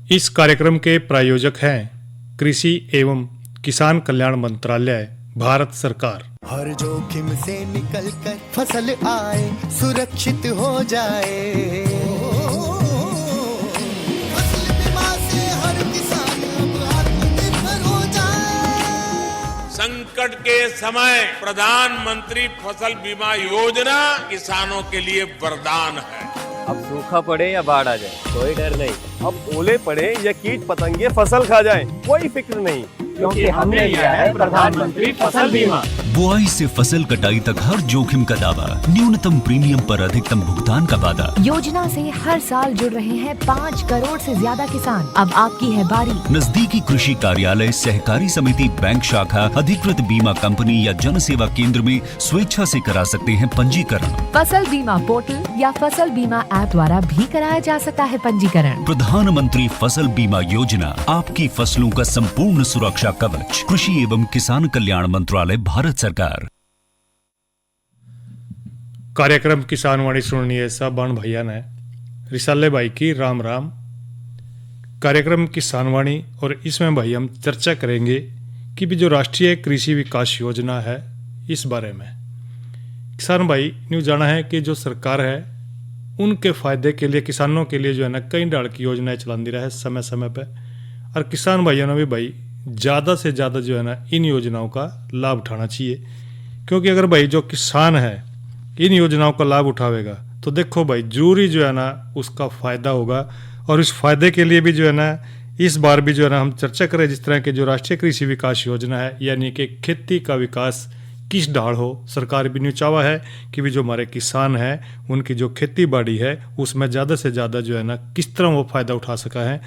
इस कार्यक्रम के प्रायोजक हैं कृषि एवं किसान कल्याण मंत्रालय, भारत सरकार। हर जोखिम से निकल कर फसल आए, सुरक्षित हो जाए। फसल बीमा से हर किसान अब आत्मनिर्भर हो जाए। संकट के समय प्रधानमंत्री फसल बीमा योजना किसानों के लिए वरदान है। अब सूखा पड़े या बाढ़ आ जाए कोई डर नहीं, अब ओले पड़े या कीट पतंगे फसल खा जाए कोई फिक्र नहीं, क्योंकि हमने लिया है प्रधानमंत्री फसल बीमा। बुआई से फसल कटाई तक हर जोखिम का दावा, न्यूनतम प्रीमियम पर अधिकतम भुगतान का वादा। योजना से हर साल जुड़ रहे हैं 5 करोड़ से ज्यादा किसान। अब आपकी है बारी। नजदीकी कृषि कार्यालय, सहकारी समिति, बैंक शाखा, अधिकृत बीमा कंपनी या जन सेवा केंद्र में स्वेच्छा से करा सकते हैं पंजीकरण। फसल बीमा पोर्टल या फसल बीमा ऐप द्वारा भी कराया जा सकता है पंजीकरण। प्रधानमंत्री फसल बीमा योजना, आपकी फसलों का संपूर्ण सुरक्षा कवच। कृषि एवं किसान कल्याण मंत्रालय, भारत सरकार। कार्यक्रम किसान वाणी सुनिए सब बाण भैया ने रिसाले भाई की राम राम। कार्यक्रम किसान वाणी और इसमें भाई हम चर्चा करेंगे कि भी जो राष्ट्रीय कृषि विकास योजना है इस बारे में। किसान भाई न्यू जाना है कि जो सरकार है उनके फायदे के लिए, किसानों के लिए जो है ना कई डाल की योजनाएं चलाती रहे समय समय पे, और किसान भाइयों ने भी भाई ज़्यादा से ज़्यादा जो है ना इन योजनाओं का लाभ उठाना चाहिए। क्योंकि अगर भाई जो किसान है इन योजनाओं का लाभ उठावेगा तो देखो भाई जरूरी जो है ना उसका फ़ायदा होगा। और इस फायदे के लिए भी जो है ना इस बार भी जो है ना हम चर्चा करें जिस तरह की जो राष्ट्रीय कृषि विकास योजना है, यानी कि खेती का विकास किस ढाल हो। सरकार भी न्यू चावा है कि भी जो हमारे किसान हैं उनकी जो खेती बाड़ी है उसमें ज़्यादा से ज़्यादा जो है ना किस तरह वो फ़ायदा उठा सका है।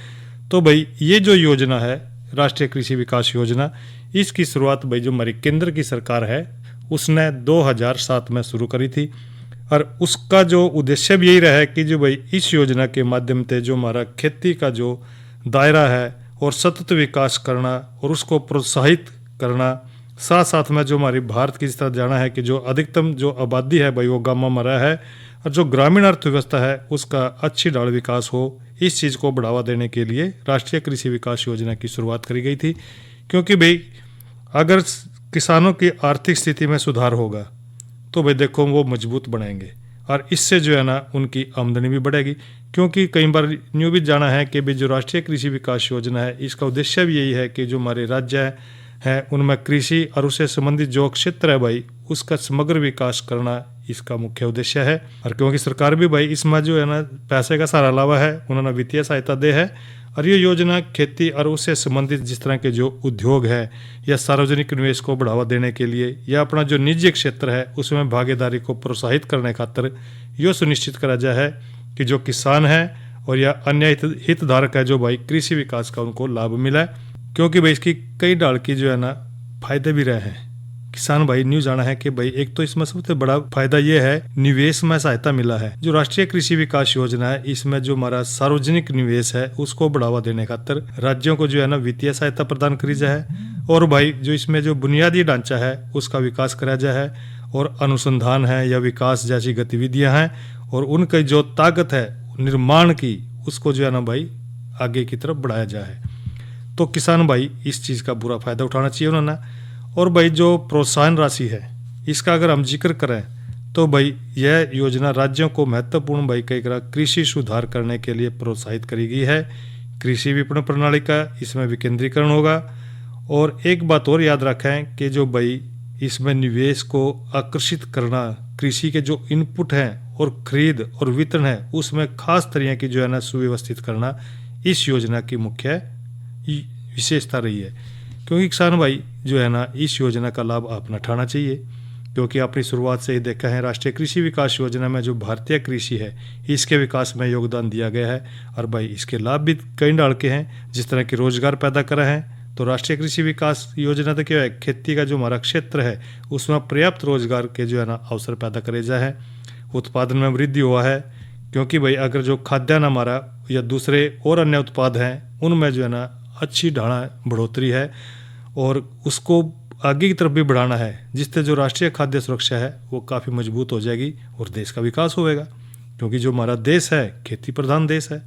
तो भाई ये जो योजना है राष्ट्रीय कृषि विकास योजना, इसकी शुरुआत भाई जो हमारी केंद्र की सरकार है उसने 2007 में शुरू करी थी। और उसका जो उद्देश्य भी यही रहा है कि जो भाई इस योजना के माध्यम से जो हमारा खेती का जो दायरा है और सतत विकास करना और उसको प्रोत्साहित करना, साथ साथ में जो हमारी भारत की जिस तरह जाना है कि जो अधिकतम जो आबादी है भाई वो गाँव में रहा है और जो ग्रामीण अर्थव्यवस्था है उसका अच्छी ढाल विकास हो, इस चीज़ को बढ़ावा देने के लिए राष्ट्रीय कृषि विकास योजना की शुरुआत करी गई थी। क्योंकि भाई अगर किसानों की आर्थिक स्थिति में सुधार होगा तो भाई देखो वो मजबूत बनेंगे और इससे जो है ना उनकी आमदनी भी बढ़ेगी। क्योंकि कई बार न्यू भी जाना है कि भाई जो राष्ट्रीय कृषि विकास योजना है इसका उद्देश्य भी यही है कि जो हमारे राज्य है उनमें कृषि और उससे संबंधित जो क्षेत्र है भाई उसका समग्र विकास करना इसका मुख्य उद्देश्य है। और क्योंकि सरकार भी भाई इसमें जो है ना पैसे का सारा अलावा है उन्होंने वित्तीय सहायता दे है। और ये योजना खेती और उससे संबंधित जिस तरह के जो उद्योग है या सार्वजनिक निवेश को बढ़ावा देने के लिए या अपना जो निजी क्षेत्र है उसमें भागीदारी को प्रोत्साहित करने खातिर ये सुनिश्चित करा जाए है कि जो किसान है और या अन्य हितधारक है जो भाई कृषि विकास का उनको लाभ मिला है। क्योंकि भाई इसकी कई डाल की जो है ना फायदे भी रहे हैं। किसान भाई न्यू जाना है कि भाई एक तो इसमें सबसे बड़ा फायदा ये है निवेश में सहायता मिला है। जो राष्ट्रीय कृषि विकास योजना है इसमें जो हमारा सार्वजनिक निवेश है उसको बढ़ावा देने खातिर राज्यों को जो है ना वित्तीय सहायता प्रदान करी जाए और भाई जो इसमें जो बुनियादी ढांचा है उसका विकास करा जाए और अनुसंधान है या विकास जैसी गतिविधियां हैं और उनकी जो ताकत है निर्माण की उसको जो है ना भाई आगे की तरफ बढ़ाया जाए। तो किसान भाई इस चीज़ का बुरा फायदा उठाना चाहिए उन्होंने। और भाई जो प्रोत्साहन राशि है इसका अगर हम जिक्र करें तो भाई यह योजना राज्यों को महत्वपूर्ण भाई कई कृषि सुधार करने के लिए प्रोत्साहित करी गई है। कृषि विपणन प्रणाली का इसमें विकेंद्रीकरण होगा। और एक बात और याद रखें कि जो भाई इसमें निवेश को आकर्षित करना, कृषि के जो इनपुट हैं और खरीद और वितरण है उसमें खास तरह की जो है ना सुव्यवस्थित करना इस योजना की मुख्य विशेषता रही है। क्योंकि किसान भाई जो है ना इस योजना का लाभ अपना उठाना चाहिए। क्योंकि अपनी शुरुआत से ही देखा है राष्ट्रीय कृषि विकास योजना में जो भारतीय कृषि है इसके विकास में योगदान दिया गया है और भाई इसके लाभ भी कई डाल के हैं। जिस तरह के रोजगार पैदा करा है तो राष्ट्रीय कृषि विकास योजना तो क्या है, खेती का जो हमारा क्षेत्र है उसमें पर्याप्त रोजगार के जो है ना अवसर पैदा करे जाए हैं। उत्पादन में वृद्धि हुआ है क्योंकि भाई अगर जो खाद्यान्न हमारा या दूसरे और अन्य उत्पाद हैं उनमें जो है ना अच्छी ढाणा बढ़ोतरी है और उसको आगे की तरफ भी बढ़ाना है, जिससे जो राष्ट्रीय खाद्य सुरक्षा है वो काफ़ी मजबूत हो जाएगी और देश का विकास होएगा। क्योंकि जो हमारा देश है खेती प्रधान देश है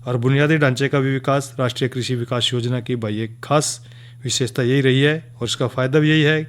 और बुनियादी ढांचे का भी विकास राष्ट्रीय कृषि विकास योजना की भाई एक खास विशेषता यही रही है और इसका फ़ायदा भी यही है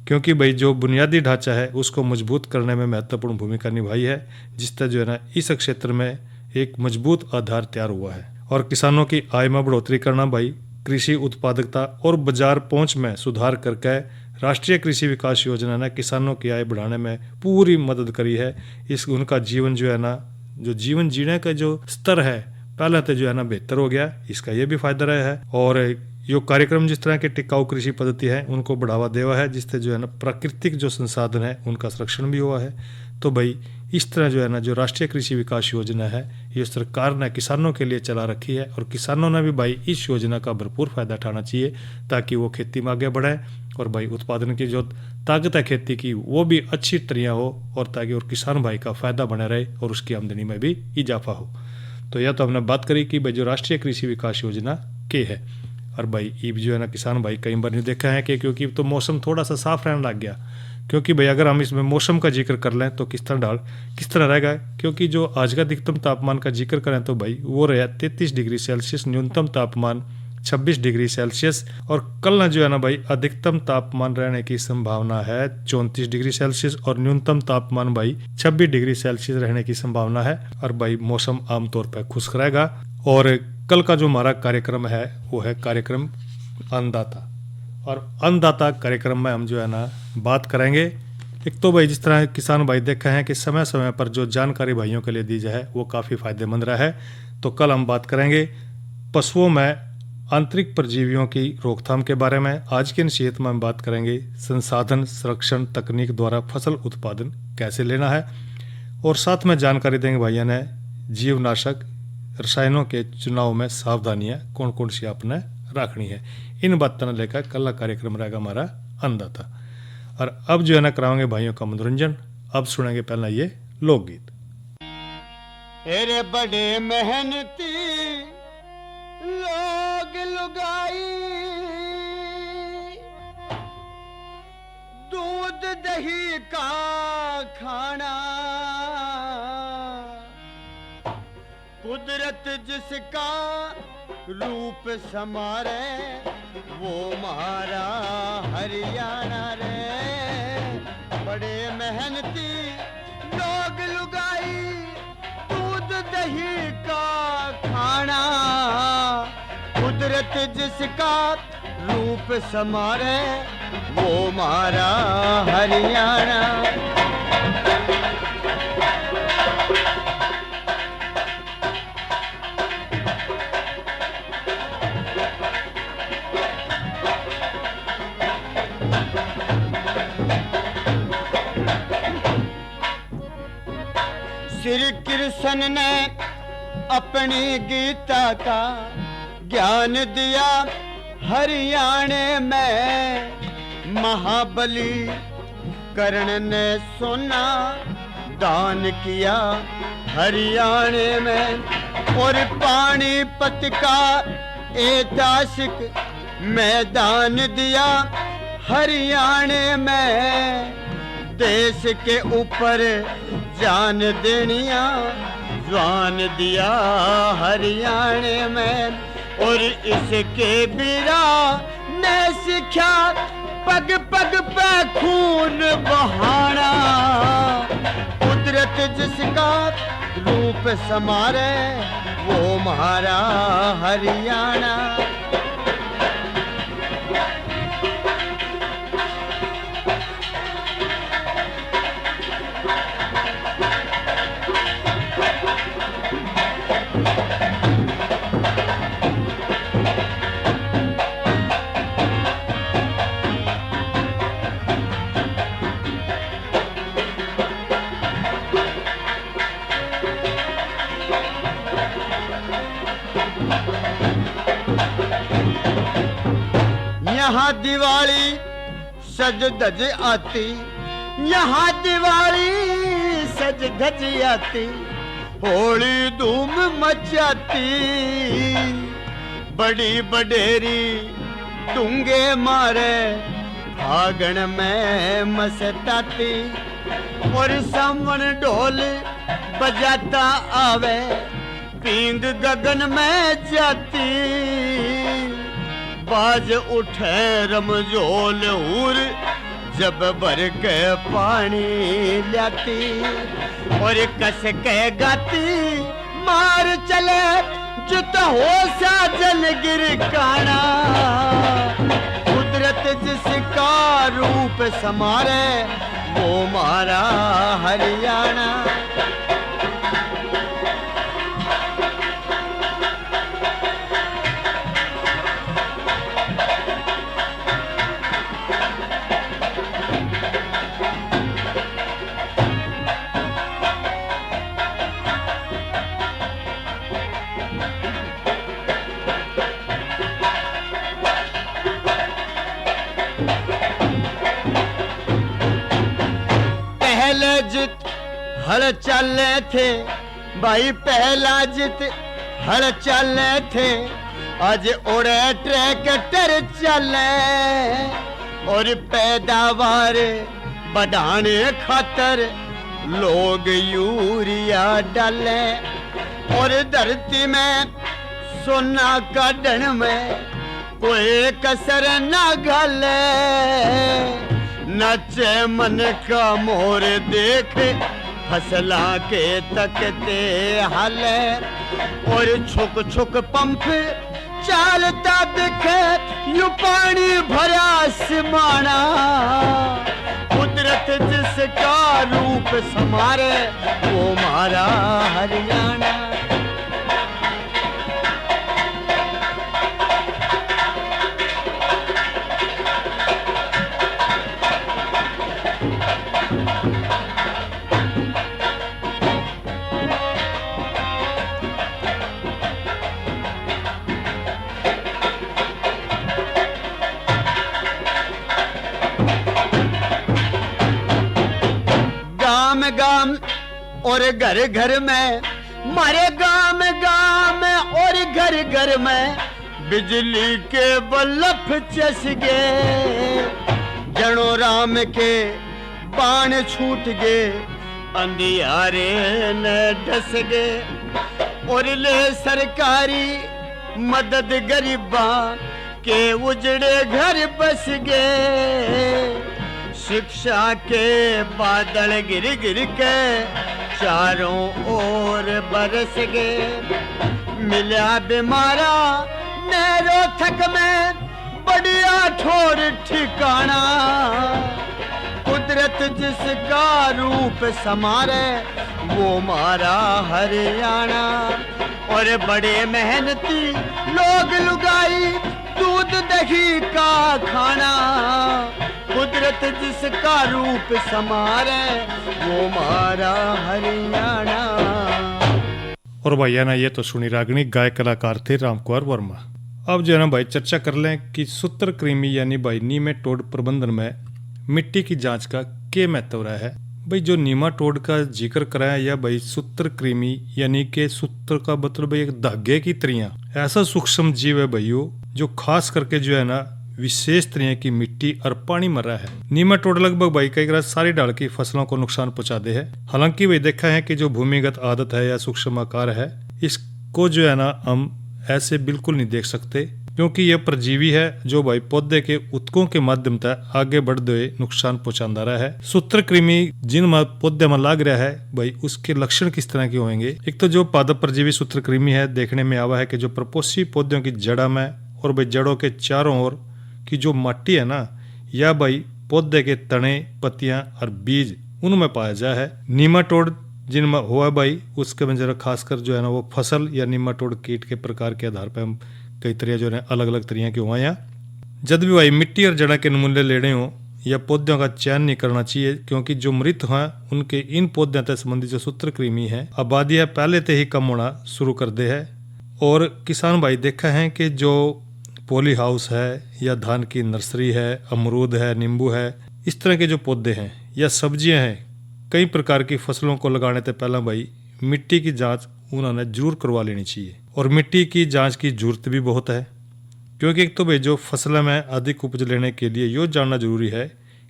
क्योंकि भाई जो बुनियादी ढांचा है उसको मजबूत करने में महत्वपूर्ण भूमिका निभाई है, जिससे जो है ना इस क्षेत्र में एक मजबूत आधार तैयार हुआ है। और किसानों की आय में बढ़ोतरी करना भाई कृषि उत्पादकता और बाजार पहुंच में सुधार करके राष्ट्रीय कृषि विकास योजना ने किसानों की आय बढ़ाने में पूरी मदद करी है। इस उनका जीवन जो है ना, जो जीवन जीने का जो स्तर है पहले तो जो है ना बेहतर हो गया, इसका ये भी फायदा रहा है। और ये कार्यक्रम जिस तरह के टिकाऊ कृषि पद्धति है उनको बढ़ावा देवा है, जिससे जो है ना प्राकृतिक जो संसाधन है उनका संरक्षण भी हुआ है। तो भाई इस तरह जो है ना जो राष्ट्रीय कृषि विकास योजना है ये सरकार ने किसानों के लिए चला रखी है और किसानों ने भी भाई इस योजना का भरपूर फायदा उठाना चाहिए ताकि वो खेती में आगे बढ़े और भाई उत्पादन की जो ताकत है खेती की वो भी अच्छी तरह हो और ताकि और किसान भाई का फायदा बना रहे और उसकी आमदनी में भी इजाफा हो। तो यह तो हमने बात करी कि भाई जो राष्ट्रीय कृषि विकास योजना के है। और भाई ये जो है ना किसान भाई कई बार नहीं देखा है कि क्योंकि तो मौसम थोड़ा सा साफ रहने लग गया, क्योंकि भाई अगर हम इसमें मौसम का जिक्र कर लें तो किस तरह रहेगा, क्योंकि जो आज का अधिकतम तापमान का जिक्र करें तो भाई वो रहा 33 डिग्री सेल्सियस, न्यूनतम तापमान 26 डिग्री सेल्सियस और कल ना जो है ना भाई अधिकतम तापमान रहने की संभावना है 34 डिग्री सेल्सियस और न्यूनतम तापमान भाई 26 डिग्री सेल्सियस रहने की संभावना है। और भाई मौसम आमतौर पर खुश्क रहेगा। और कल का जो हमारा कार्यक्रम है वो है कार्यक्रम अन्नदाता, और अन्नदाता कार्यक्रम में हम जो है ना बात करेंगे एक तो भाई जिस तरह किसान भाई देखे हैं कि समय समय पर जो जानकारी भाइयों के लिए दी जाए वो काफ़ी फायदेमंद रहा है। तो कल हम बात करेंगे पशुओं में आंतरिक परजीवियों की रोकथाम के बारे में। आज की नसीहत में हम बात करेंगे संसाधन संरक्षण तकनीक द्वारा फसल उत्पादन कैसे लेना है, और साथ में जानकारी देंगे भाइयों ने जीवनाशक रसायनों के चुनाव में सावधानियां कौन कौन सी आपने रखनी है। इन बातों लेकर कल का कार्यक्रम रहेगा हमारा अन्नदाता। और अब जो है ना कराएंगे भाइयों का मनोरंजन। अब सुनेंगे पहला ये लोकगीत। अरे बड़े मेहनती लोग लुगाई, दूध दही का खाना, कुदरत जिसका रूप समारे वो मारा हरियाणा रे। बड़े मेहनती लोग लुगाई, दूध दही का खाना, कुदरत जिसका रूप समारे वो मारा हरियाणा। श्री कृष्ण ने अपनी गीता का ज्ञान दिया हरियाणे में, महाबली कर्ण ने सोना दान किया हरियाणे में। और पानीपत का ऐतिहासिक मैदान दिया हरियाणे में। देश के ऊपर जान देनिया जान दिया हरियाणे में। और इसके बीरा ने सीखा पग पग पे खून बहाना, कुदरत जिसका रूप समारे वो महारा हरियाणा। यहाँ दिवाली सज धज आती, यहाँ दिवाली सज धज आती, होली धूम मचाती, बड़ी बडेरी टूंगे मारे फागण में मस्ताती। और सामन ढोल बजाता आवे पींग गगन में जाती, बाज उठे रमजोल हूर जब भर के पानी लाती, और कस के गाती मार चले जुत हो सा जल गिर काना। कुदरत जिसका रूप समारे वो मारा हरियाणा। जित हल चले थे भाई, पहला जित हल चले थे, आज उड़े ट्रैक्टर चले, और पैदावार बढ़ाने खातर लोग यूरिया डाले, और धरती में सोना काढ़न में कोई कसर न घले। नचे मन का मोर देख फसला के तकते हले, और छुक छुक पंप चलता दिखे यू पानी भरा समाना। कुदरत जिसका रूप समारे वो मारा हरियाणा। गाम और घर घर में, मारे गाम गाम और घर घर में बिजली के बल्ब चस गए। जनो राम के बाण छूट गए, अंधियारे न डस गए, और ले सरकारी मदद गरीबा के उजड़े घर बस गए। शिक्षा के बादल गिर गिर के चारों ओर बरस गए। मिला बीमारा नैरो थक में बढ़िया ठोर ठिकाना। कुदरत जिसका रूप समारे वो मारा हरियाणा। और बड़े मेहनती लोग लुगाई दूध दही का खाना। कुदरत जिसका रूप समारे वो मारा हरियाणा। और भैया ना ये तो सुनी रागनी गायक कलाकार थे रामकुमार वर्मा। अब जो है ना भाई चर्चा कर लें कि सूत्रकृमि यानी भाई नीमेटोड प्रबंधन में मिट्टी की जांच का क्या महत्व रहा है। भाई जो नीमाटोड का जिक्र कराया या भाई सूत्रकृमि यानी के सूत्र का मतलब एक धागे की तरियां ऐसा सूक्ष्म जीव है भाइयों जो खास करके जो है ना विशेष तरह की मिट्टी और पानी मर रहा है। नीमाटोड लगभग भाई कई बार सारी डाल की फसलों को नुकसान पहुंचाते हैं। हालांकि वही देखा है कि जो भूमिगत आदत है या सूक्ष्म आकार है इसको जो है ना हम ऐसे बिल्कुल नहीं देख सकते क्योंकि यह परजीवी है जो भाई पौधे के उत्तकों के माध्यम से आगे बढ़ते हुए नुकसान पहुंचाता रहा है। सूत्रकृमि जिन पौधे में लाग रहा है भाई उसके लक्षण किस तरह के होंगे। एक तो जो पादप परजीवी सूत्रकृमि है देखने में आवा है कि जो प्रपोषी पौधों की जड़ा में और भाई जड़ों के चारों ओर की जो मट्टी है ना या भाई पौधे के तने पत्तियां और बीज उनमें पाया जाए है। नीमाटोड जिनमें हुआ भाई उसके में जरा खासकर जो है ना वो फसल या नीमाटोड कीट के प्रकार के आधार पर हम कई तरह जो है अलग अलग तरह के हुआ। यहाँ जब भी भाई मिट्टी और जड़ा के नमूने लेने हो या पौधों का चयन नहीं करना चाहिए क्योंकि जो मृत हैं उनके इन पौधों से संबंधित जो सूत्रकृमि है आबादियाँ पहले से ही कम होना शुरू कर दे है। और किसान भाई देखा है कि जो पॉली हाउस है या धान की नर्सरी है, अमरूद है, नींबू है, इस तरह के जो पौधे हैं या सब्जियां हैं कई प्रकार की फसलों को लगाने से पहले भाई मिट्टी की जांच उन्होंने जरूर करवा लेनी चाहिए। और मिट्टी की जांच की जरूरत भी बहुत है क्योंकि एक तो भाई जो फसल में अधिक उपज लेने के लिए ये जानना जरूरी है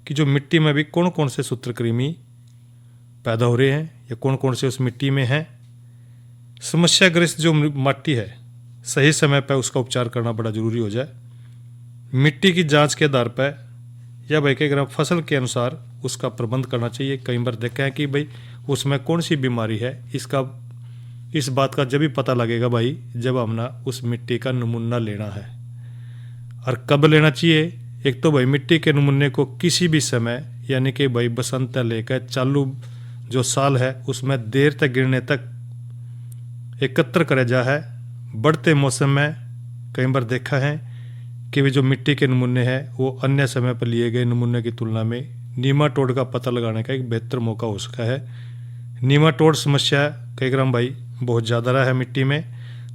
कि जो मिट्टी में भी कौन कौन से सूत्रकृमि पैदा हो रहे हैं या कौन कौन से उस मिट्टी में हैं। समस्याग्रस्त जो माटी है सही समय पर उसका उपचार करना बड़ा जरूरी हो जाए। मिट्टी की जांच के आधार पर या भाई कई फसल के अनुसार उसका प्रबंध करना चाहिए। कई बार देखा है कि भाई उसमें कौन सी बीमारी है, इस बात का जब भी पता लगेगा भाई जब हमने उस मिट्टी का नमूना लेना है। और कब लेना चाहिए? एक तो भाई मिट्टी के नमूने को किसी भी समय यानी कि भाई बसंत लेकर चालू जो साल है उसमें देर तक गिरने तक एकत्र करा जा है। बढ़ते मौसम में कई बार देखा है कि वे जो मिट्टी के नमूने हैं वो अन्य समय पर लिए गए नमूने की तुलना में नीमाटोड का पता लगाने का एक बेहतर मौका हो सका है। नीमाटोड समस्या कई ग्राम भाई बहुत ज़्यादा रहा है मिट्टी में,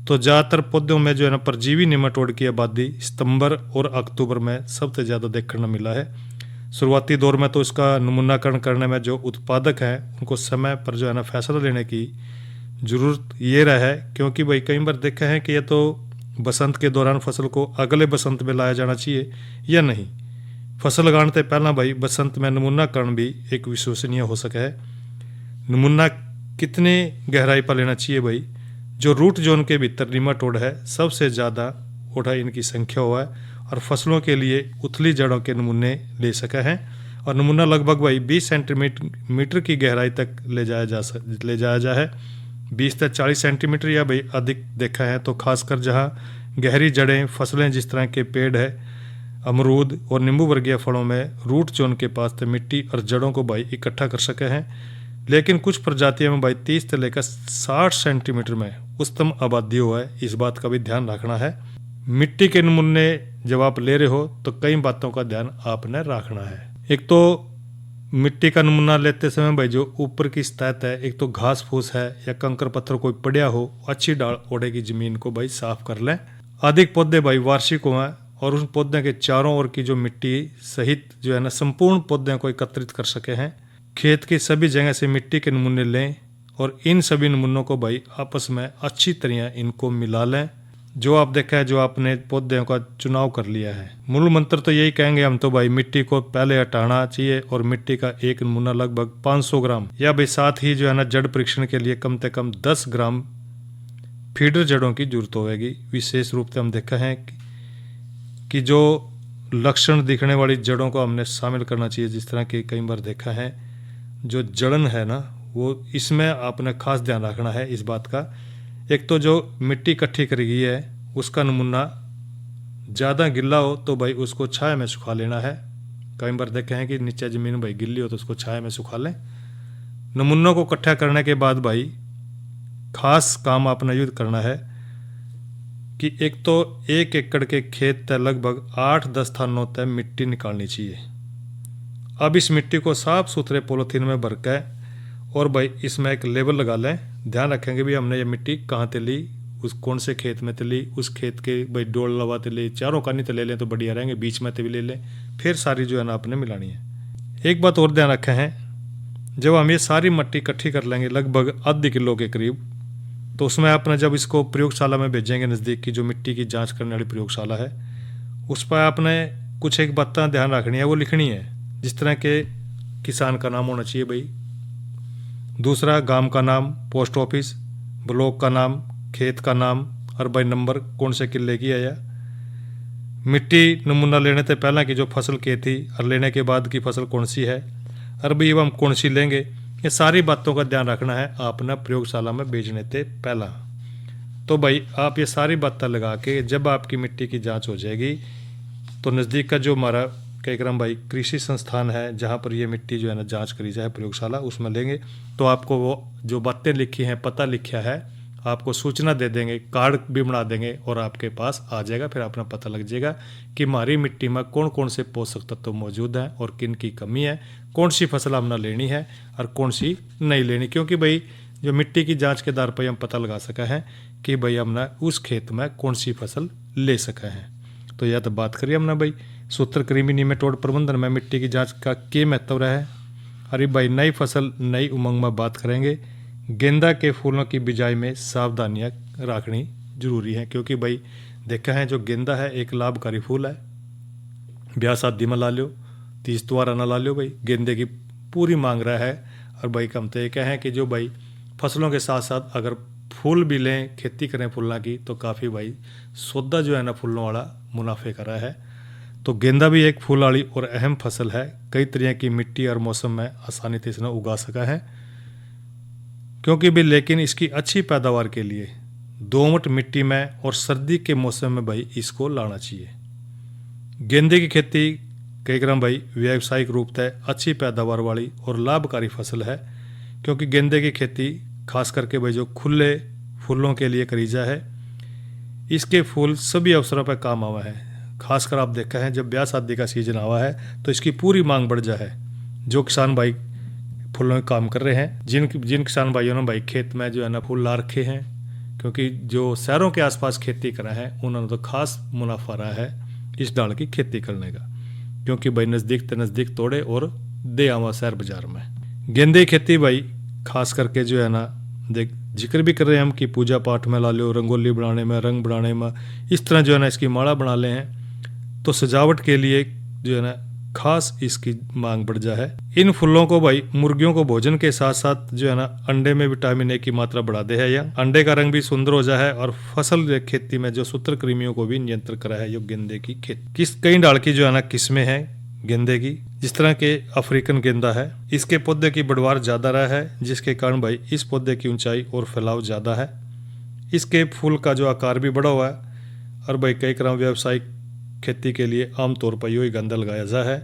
तो ज़्यादातर पौधों में जो है ना परजीवी नीमाटोड की आबादी सितंबर और अक्टूबर में सबसे ज़्यादा देखने मिला है। शुरुआती दौर में तो इसका नमूनाकरण करने में जो उत्पादक हैं उनको समय पर जो है ना फैसला लेने की ज़रूरत ये रहा है, क्योंकि भाई कई बार देखा है कि ये तो बसंत के दौरान फसल को अगले बसंत में लाया जाना चाहिए या नहीं। फसल लगाने से पहला भाई बसंत में नमूनाकरण भी एक विश्वसनीय हो सका है। नमूना कितने गहराई पर लेना चाहिए भाई? जो रूट जोन के भीतर नीमाटोड है सबसे ज़्यादा उठा इनकी संख्या हुआ है और फसलों के लिए उथली जड़ों के नमूने ले सका है। और नमूना लगभग भाई 20 सेंटीमीटर की गहराई तक ले जाया जा है। 20 से 40 सेंटीमीटर या भाई अधिक देखा है, तो खासकर जहाँ गहरी जड़ें फसलें जिस तरह के पेड़ है अमरूद और नींबू वर्गीय फलों में रूट जोन के पास तो मिट्टी और जड़ों को भाई इकट्ठा कर सके हैं। लेकिन कुछ प्रजातियों में भाई 30 से लेकर 60 सेंटीमीटर में उच्चतम आबादी हुआ है। इस बात का भी ध्यान रखना है। मिट्टी के नमूने जब आप ले रहे हो तो कई बातों का ध्यान आपने रखना है। एक तो मिट्टी का नमूना लेते समय भाई जो ऊपर की सतह है, एक तो घास फूस है या कंकर पत्थर कोई पड़ा हो, अच्छी डाल ओढ़े की जमीन को भाई साफ कर लें। अधिक पौधे भाई वार्षिक हुए और उन पौधे के चारों ओर की जो मिट्टी सहित जो है ना संपूर्ण पौधों को एकत्रित कर सके हैं। खेत की सभी जगह से मिट्टी के नमूने लें और इन सभी नमूनों को भाई आपस में अच्छी तरह इनको मिला लें। जो आप देखा है, जो आपने पौधों का चुनाव कर लिया है, मूल मंत्र तो यही कहेंगे हम तो भाई मिट्टी को पहले हटाना चाहिए और मिट्टी का एक नमूना लगभग 500 ग्राम या भाई साथ ही जो है ना जड़ परीक्षण के लिए कम से कम 10 ग्राम फीडर जड़ों की जरूरत होगी। विशेष रूप से हम देखा है कि जो लक्षण दिखने वाली जड़ों को हमने शामिल करना चाहिए। जिस तरह की कई बार देखा है जो जड़न है ना, वो इसमें आपने खास ध्यान रखना है इस बात का। एक तो जो मिट्टी इकट्ठी करी गई है उसका नमूना ज़्यादा गिल्ला हो तो भाई उसको छाया में सुखा लेना है। कई बार देखे हैं कि नीचे ज़मीन भाई गिल्ली हो तो उसको छाया में सुखा लें। नमूनों को इकट्ठा करने के बाद भाई खास काम आपने युद्ध करना है कि एक तो 1 एकड़ के खेत तक लगभग 8-10 थानों तक मिट्टी निकालनी चाहिए। अब इस मिट्टी को साफ सुथरे पॉलीथीन में भर के और भाई इसमें एक लेबल लगा लें। ध्यान रखेंगे भी हमने ये मिट्टी कहाँ से ली, उस कौन से खेत में तो ली, उस खेत के भाई डोल लवा तो ले, चारों कानी तो ले लें तो बढ़िया रहेंगे, बीच में तो भी ले लें, फिर सारी जो है ना आपने मिलानी है। एक बात और ध्यान रखें हैं, जब हम ये सारी मिट्टी इकट्ठी कर लेंगे लगभग आधे किलो के करीब, तो उसमें आपने जब इसको प्रयोगशाला में भेजेंगे, नज़दीक की जो मिट्टी की जाँच करने वाली प्रयोगशाला है उस पर आपने कुछ एक बातें ध्यान रखनी है, वो लिखनी है। जिस तरह के किसान का नाम होना चाहिए भाई, दूसरा गांव का नाम, पोस्ट ऑफिस, ब्लॉक का नाम, खेत का नाम और भाई नंबर कौन से किले की है। या मिट्टी नमूना लेने से पहला की जो फसल की थी और लेने के बाद की फसल कौन सी है और भाई अब हम कौन सी लेंगे, ये सारी बातों का ध्यान रखना है आपने प्रयोगशाला में भेजने से पहला। तो भाई आप ये सारी बातें लगा के जब आपकी मिट्टी की जाँच हो जाएगी तो नज़दीक का जो हमारा कई क्रम भाई कृषि संस्थान है जहाँ पर ये मिट्टी जो है ना जांच करी जाए प्रयोगशाला, उसमें लेंगे तो आपको वो जो बातें लिखी हैं, पता लिखा है, आपको सूचना दे देंगे, कार्ड भी बना देंगे और आपके पास आ जाएगा। फिर अपना पता लग जाएगा कि हमारी मिट्टी में कौन कौन से पोषक तत्व मौजूद हैं और किन की कमी है, कौन सी फसल हमने लेनी है और कौन सी नहीं लेनी। क्योंकि भाई जो मिट्टी की जाँच के आधार पर हम पता लगा सका है कि भाई हमने उस खेत में कौन सी फसल ले सका है। तो यह तो बात करिए हमने भाई सूत्रकृमि निमेटोड प्रबंधन में मिट्टी की जांच का क्या महत्व रहा है। अरे भाई नई फसल नई उमंग में बात करेंगे। गेंदा के फूलों की बिजाई में सावधानियां रखनी जरूरी है, क्योंकि भाई देखा है जो गेंदा है एक लाभकारी फूल है। ब्याह शादी में ला लो, तीज त्योहार ना ला लो, भाई गेंदे की पूरी मांग रहा है। और भाई कम तो ये कहें कि जो भाई फसलों के साथ साथ अगर फूल भी लें, खेती करें फूलों की, तो काफ़ी भाई सौदा जो है ना फूलों वाला मुनाफे करा है। तो गेंदा भी एक फूल वाली और अहम फसल है। कई तरह की मिट्टी और मौसम में आसानी से इसने उगा सका है, क्योंकि भी लेकिन इसकी अच्छी पैदावार के लिए दोमट मिट्टी में और सर्दी के मौसम में भाई इसको लाना चाहिए। गेंदे की खेती कई ग्राम भाई व्यावसायिक रूप से अच्छी पैदावार वाली और लाभकारी फसल है, क्योंकि गेंदे की खेती खास करके भाई जो खुले फूलों के लिए करी जा है। इसके फूल सभी अवसरों पर काम आवा है। खासकर आप देखा है जब ब्याह शादी का सीजन आवा है तो इसकी पूरी मांग बढ़ जा है। जो किसान भाई फूलों में काम कर रहे हैं, जिन किसान भाइयों ने भाई खेत में जो है ना फूल ला रखे हैं, क्योंकि जो शहरों के आसपास खेती करा है उन्होंने तो खास मुनाफा रहा है इस डाल की खेती करने का, क्योंकि भाई नज़दीक तोड़े और दे आवा शहर बाजार में। गेंदे की खेती भाई खास करके जो है ना जिक्र भी कर रहे हैं हम कि पूजा पाठ में ला लो, रंगोली बनाने में, रंग बनाने में, इस तरह जो है ना इसकी माला बना ले हैं तो सजावट के लिए जो है ना खास इसकी मांग बढ़ जा है। इन फूलों को भाई मुर्गियों को भोजन के साथ साथ जो है ना अंडे में विटामिन ए की मात्रा बढ़ा दे है, या अंडे का रंग भी सुंदर हो जा है और फसल खेती में जो सूत्रकृमियों को भी नियंत्रण करा है। यो गेंदे की खेती कई डाल की जो है ना किस्में हैं गेंदे की, जिस तरह के अफ्रीकन गेंदा है, इसके पौधे की बढ़वार ज्यादा रहा है, जिसके कारण भाई इस पौधे की ऊंचाई और फैलाव ज्यादा है। इसके फूल का जो आकार भी बड़ा हुआ है और भाई कई क्रम व्यावसायिक खेती के लिए आमतौर पर यही गेंदा लगाया जा है।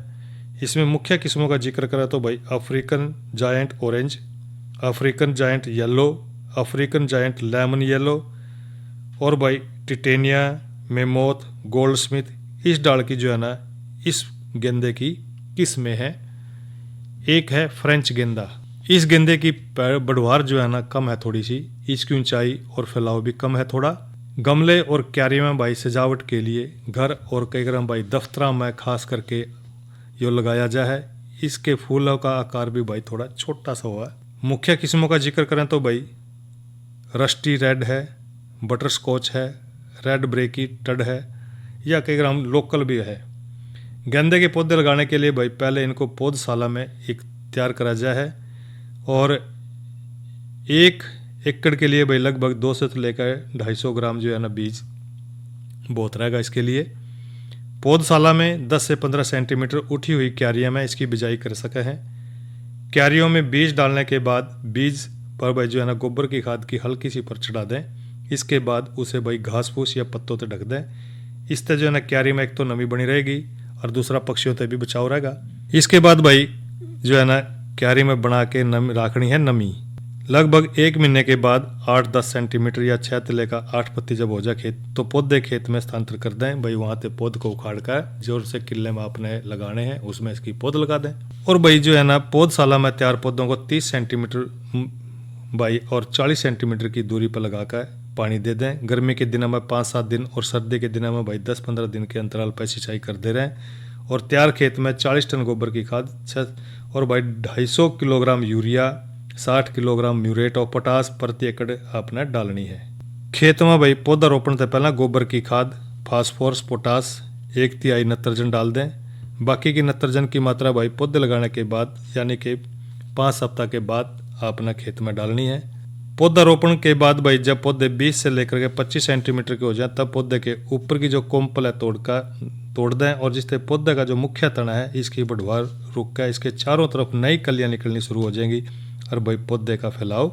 इसमें मुख्य किस्मों का जिक्र करें तो भाई African giant orange, African giant yellow, African giant lemon yellow और भाई टिटेनिया, मेमोथ, गोल्डस्मिथ इस डाल की जो है ना इस गेंदे की किस्में हैं। एक है फ्रेंच गेंदा। इस गेंदे की बढ़वार जो है ना कम है थोड़ी सी, इसकी ऊंचाई और फैलाव भी कम है थोड़ा। गमले और क्यारियों में भाई सजावट के लिए घर और कई ग्राम भाई दफ्तरों में खास करके यो लगाया जा है। इसके फूलों का आकार भी भाई थोड़ा छोटा सा हुआ है। मुख्य किस्मों का जिक्र करें तो भाई रस्टी रेड है, बटर स्कॉच है, रेड ब्रेकी टड है, या कई ग्राम लोकल भी है। गेंदे के पौधे लगाने के लिए भाई पहले इनको पौधशाला में एक तैयार करा जाए है और 1 एकड़ के लिए भाई लगभग 200 से लेकर 250 ग्राम जो है ना बीज बहुत रहेगा इसके लिए। पौधशाला में 10 से 15 सेंटीमीटर उठी हुई क्यारियों में इसकी बिजाई कर सके हैं। क्यारियों में बीज डालने के बाद बीज पर भाई जो है ना गोबर की खाद की हल्की सी पर चढ़ा दें। इसके बाद उसे भाई घास फूस या पत्तों से ढक दें। इससे जो है ना क्यारी में एक तो नमी बनी रहेगी और दूसरा पक्षियों से भी बचाव रहेगा। इसके बाद भाई जो है ना क्यारी में बना के नमी राखनी है नमी। लगभग 1 महीने के बाद 8-10 सेंटीमीटर या 6 से लेकर 8 पत्ती जब हो जाए खेत तो पौधे खेत में स्थानांतर कर दें। भाई वहाँ से पौध को उखाड़ कर जोर से किले में आपने लगाने हैं उसमें इसकी पौध लगा दें। और भाई जो है ना पौधशाला में तैयार पौधों को 30 सेंटीमीटर भाई और 40 सेंटीमीटर की दूरी पर लगाकर पानी दे दें। गर्मी के दिनों में 5-7 दिन और सर्दी के दिनों में भाई 10-15 दिन के अंतराल पर सिंचाई कर दे रहे हैं। और तैयार खेत में 40 टन गोबर की खाद और भाई 250 kilogram urea, 60 kilogram muriate of potash प्रति एकड़ आपने डालनी है। खेत में भाई पौधा रोपण से पहले गोबर की खाद, फास्फोरस, पोटास 1/3 नत्रजन डाल दें। बाकी की नत्रजन की मात्रा भाई पौधे लगाने के बाद यानी कि 5 सप्ताह के बाद आपने खेत में डालनी है। पौधा रोपण के बाद भाई जब पौधे 20 से लेकर के 25 सेंटीमीटर के हो जाए तब पौधे के ऊपर की जो कोम्पल है तोड़ दें और जिससे पौधे का जो मुख्य तना है इसकी बढ़वार रुक कर इसके चारों तरफ नई कलियां निकलनी शुरू हो जाएंगी और भाई पौधे का फैलाव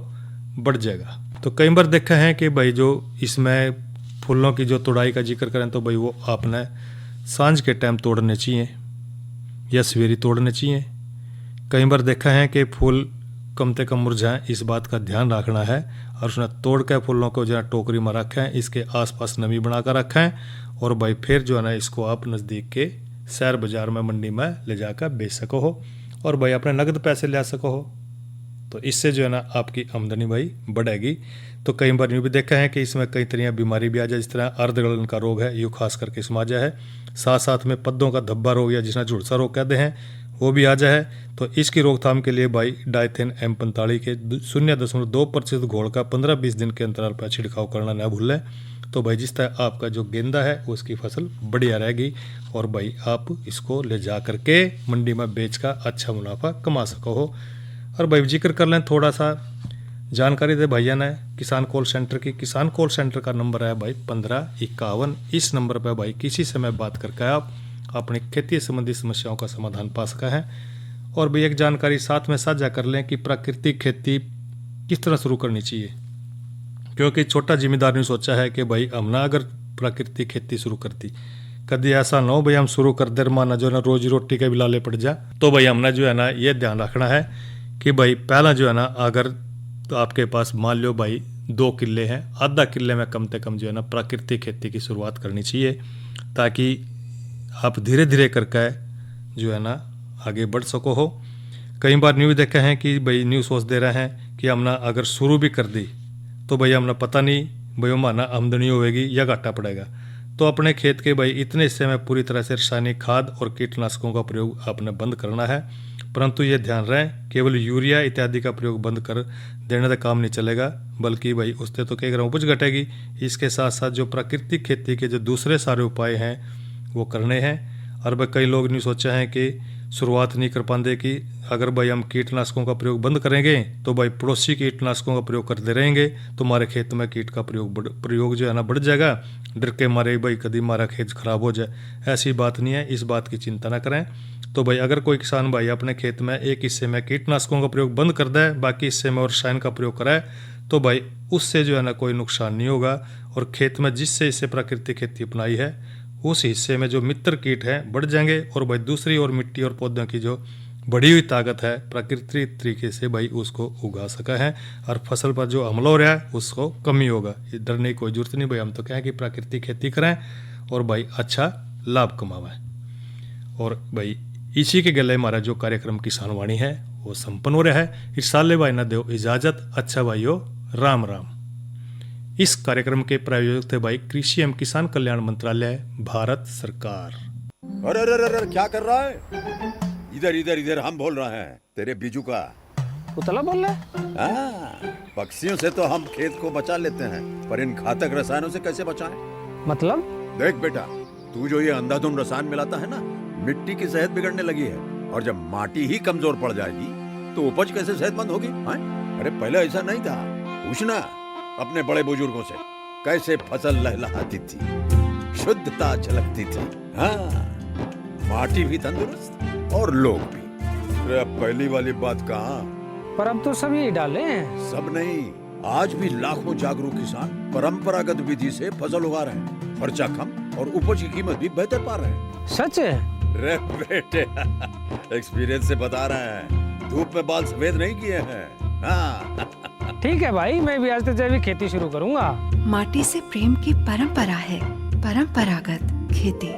बढ़ जाएगा। तो कई बार देखा है कि भाई जो इसमें फूलों की जो तोड़ाई का जिक्र करें तो भाई वो आपने सांझ के टाइम तोड़ने चाहिए या सवेरे तोड़ने चाहिए। कई बार देखा है कि फूल कम से कम मुरझाएं, इस बात का ध्यान रखना है और उसने तोड़ के फूलों को जो है टोकरी में रखें, इसके आसपास नमी बना कर रखें और भाई फिर जो है ना इसको आप नज़दीक के शहर बाजार में मंडी में ले जाकर बेच सको हो और भाई अपने नगद पैसे ले सको हो। तो इससे जो है ना आपकी आमदनी भाई बढ़ेगी। तो कई बार यूँ भी देखा है कि इसमें कई तरह बीमारी भी आ जाए, जिस तरह अर्धगलन का रोग है यूँ खास करके इसमें आ जाए है, साथ साथ में पद्दों का धब्बा रोग या जिसमें झुलसा रोग कहते हैं वो भी आ जाए। तो इसकी रोकथाम के लिए भाई डाइथेन M45 के 0.2% घोल का 15-20 दिन के अंतराल पर छिड़काव करना न भूलें। तो भाई जिस तरह आपका जो गेंदा है उसकी फसल बढ़िया रहेगी और भाई आप इसको ले जा करके मंडी में बेच कर अच्छा मुनाफा कमा सको हो। और भाई जिक्र कर लें थोड़ा सा जानकारी दे भैया ने किसान कॉल सेंटर की। किसान कॉल सेंटर का नंबर है भाई 1551। इस नंबर पर भाई किसी समय बात करके आप अपनी खेती संबंधी समस्याओं का समाधान पा सका है। और भाई एक जानकारी साथ में साझा कर लें कि प्राकृतिक खेती किस तरह शुरू करनी चाहिए, क्योंकि छोटा जिम्मेदार ने सोचा है कि भाई हम ना अगर प्राकृतिक खेती शुरू करती, कभी ऐसा ना हो भाई हम शुरू कर दे माना जो ना रोजी रोटी के भी लाले पड़ जा। तो भाई हमने जो है ना ये ध्यान रखना है कि भाई पहला जो है ना अगर तो आपके पास मान लो भाई 2 किल्ले हैं, आधा किल्ले में कम से कम जो है ना प्राकृतिक खेती की शुरुआत करनी चाहिए, ताकि आप धीरे धीरे करके जो है ना आगे बढ़ सको हो। कई बार न्यूज़ देखे हैं कि भाई न्यूज़ सोच दे रहे हैं कि हमने अगर शुरू भी कर दी तो भाई हमने पता नहीं भाई हमारा आमदनी होगी या घाटा पड़ेगा। तो अपने खेत के भाई इतने हिस्से में पूरी तरह से रासायनिक खाद और कीटनाशकों का प्रयोग आपने बंद करना है, परंतु ये ध्यान रहे केवल यूरिया इत्यादि का प्रयोग बंद कर देने से काम नहीं चलेगा, बल्कि भाई उससे तो कई ग्राम उपज घटेगी। इसके साथ साथ जो प्राकृतिक खेती के जो दूसरे सारे उपाय हैं वो करने हैं। और भाई कई लोग नहीं सोचा है कि शुरुआत नहीं कर पाते कि अगर भाई हम कीटनाशकों का प्रयोग बंद करेंगे तो भाई पड़ोसी कीटनाशकों का प्रयोग करते रहेंगे तो हमारे खेत में कीट का प्रयोग जो है ना बढ़ जाएगा। डर के मारे भाई कभी हमारा खेत खराब हो जाए, ऐसी बात नहीं है, इस बात की चिंता ना करें। तो भाई अगर कोई किसान भाई अपने खेत में एक हिस्से में कीटनाशकों का प्रयोग बंद कर दे, बाकी हिस्से में और रसायन का प्रयोग कराए, तो भाई उससे जो है ना कोई नुकसान नहीं होगा। और खेत में जिससे हिस्से प्राकृतिक खेती अपनाई है उस हिस्से में जो मित्र कीट हैं बढ़ जाएंगे, और भाई दूसरी और मिट्टी और पौधों की जो बढ़ी हुई ताकत है प्राकृतिक तरीके से भाई उसको उगा सका है, और फसल पर जो हमला हो रहा है उसको कमी होगा। ये डरने की कोई जरूरत नहीं भाई, हम तो कहें कि प्राकृतिक खेती करें और भाई अच्छा लाभ कमावें। और भाई इसी के गले हमारा जो कार्यक्रम किसान वाणी है वो संपन्न हो रहा है। इस साल भाई ना दो इजाजत, अच्छा भाइयों राम राम। इस कार्यक्रम के प्रायोजक थे भाई कृषि एवं किसान कल्याण मंत्रालय, भारत सरकार। अरे अरे अरे क्या कर रहा है? इधर इधर इधर हम बोल रहे हैं तेरे बीजू का। उतला बोल रहा है? हाँ, पक्षियों से तो हम खेत को बचा लेते हैं, पर इन घातक रसायनों से कैसे बचाएं? मतलब? देख बेटा, तू जो ये अंधाधुंध रसायन मिलाता है ना, मिट्टी की सेहत बिगड़ने लगी है। और जब माटी ही कमजोर पड़ जाएगी तो उपज कैसे सेहतमंद होगी? अरे पहले ऐसा नहीं था, पूछना अपने बड़े बुजुर्गों से, कैसे फसल लहलहाती थी, शुद्धता झलकती थी। हाँ, माटी भी तंदुरुस्त और लोग भी। अरे अब पहली वाली बात कहाँ? पर अब तो सभी डाले हैं। सब नहीं, आज भी लाखों जागरूक किसान परंपरागत विधि से फसल उगा रहे हैं। खर्चा कम और उपज की कीमत भी बेहतर पा रहे हैं। सच है? रे बेटे, एक्सपीरियंस से बता रहे हैं, धूप में बाल सफेद नहीं किए हैं। हाँ। ठीक है भाई, मैं भी आज से जैविक खेती शुरू करूंगा। माटी से प्रेम की परंपरा है, परंपरागत खेती।